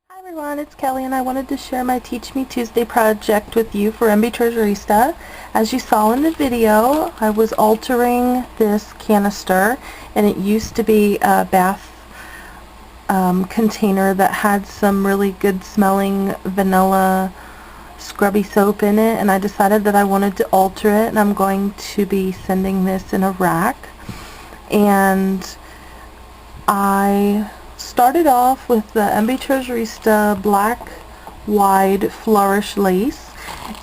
Hi everyone, it's Kelly and I wanted to share my Teach Me Tuesday project with you for Mbtreasurista. As you saw in the video, I was altering this canister, and it used to be a bath container that had some really good smelling vanilla scrubby soap in it, and I decided that I wanted to alter it, and I'm going to be sending this in a rack. And I started off with the Mbtreasurista black wide flourish lace,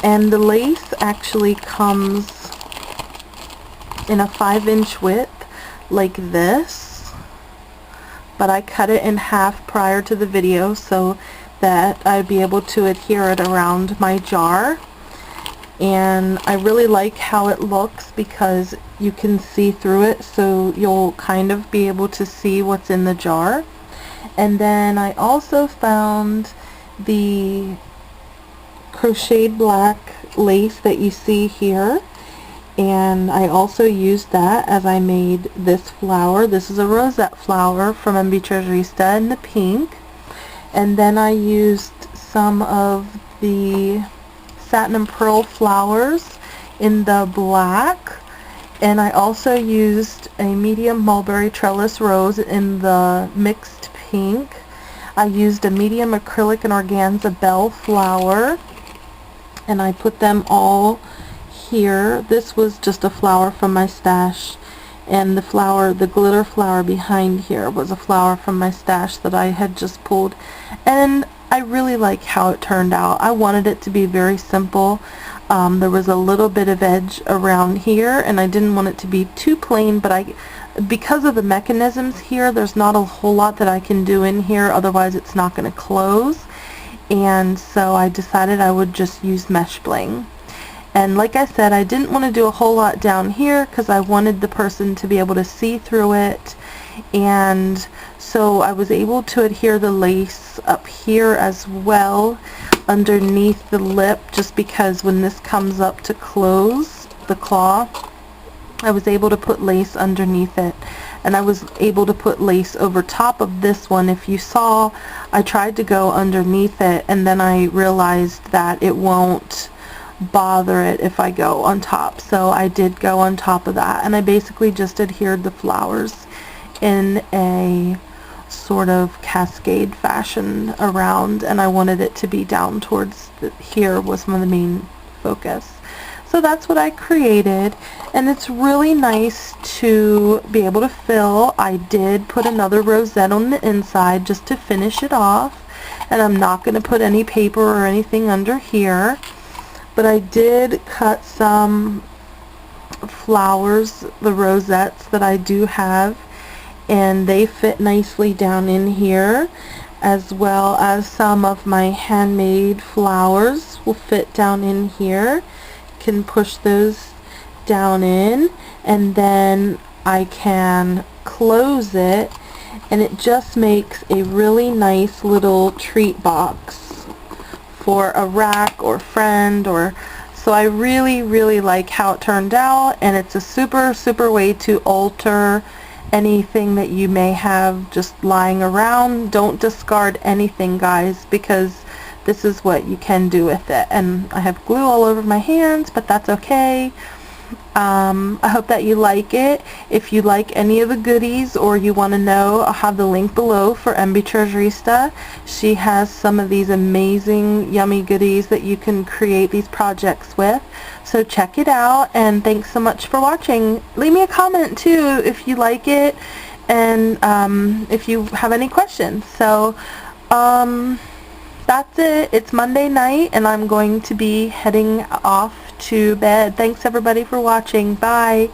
and the lace actually comes in a 5-inch width like this, but I cut it in half prior to the video so that I'd be able to adhere it around my jar. And I really like how it looks because you can see through it, so you'll kind of be able to see what's in the jar. And then I also found the crocheted black lace that you see here, and I also used that as I made this flower. This is a rosette flower from Mbtreasurista in the pink. And then I used some of the satin and pearl flowers in the black, and I also used a medium mulberry trellis rose in the mixed pink. I used a medium acrylic and organza bell flower, and I put them all here. This was just a flower from my stash, and the flower, the glitter flower behind here, was a flower from my stash that I had just pulled, and I really like how it turned out. I wanted it to be very simple. There was a little bit of edge around here, and I didn't want it to be too plain, but because of the mechanisms here, there's not a whole lot that I can do in here, otherwise it's not going to close. And so I decided I would just use mesh bling. And like I said, I didn't want to do a whole lot down here because I wanted the person to be able to see through it. And so I was able to adhere the lace up here as well underneath the lip, just because when this comes up to close the claw, I was able to put lace underneath it. And I was able to put lace over top of this one. If you saw, I tried to go underneath it, and then I realized that it won't bother it if I go on top. So I did go on top of that, and I basically just adhered the flowers in a sort of cascade fashion around, and I wanted it to be down towards here was the main focus. So that's what I created, and it's really nice to be able to fill. I did put another rosette on the inside just to finish it off, and I'm not going to put any paper or anything under here, but I did cut some flowers, the rosettes that I do have, and they fit nicely down in here, as well as some of my handmade flowers will fit down in here. Can push those down in, and then I can close it, and it just makes a really nice little treat box for a rack or friend. Or so I really like how it turned out, and it's a super way to alter anything that you may have just lying around. Don't discard anything, guys, because this is what you can do with it. And I have glue all over my hands, but that's okay. I hope that you like it. If you like any of the goodies, or you want to know, I'll have the link below for Mbtreasurista. She has some of these amazing yummy goodies that you can create these projects with. So check it out, and thanks so much for watching. Leave me a comment too if you like it, and if you have any questions. So that's it. It's Monday night, and I'm going to be heading off to bed. Thanks everybody for watching. Bye.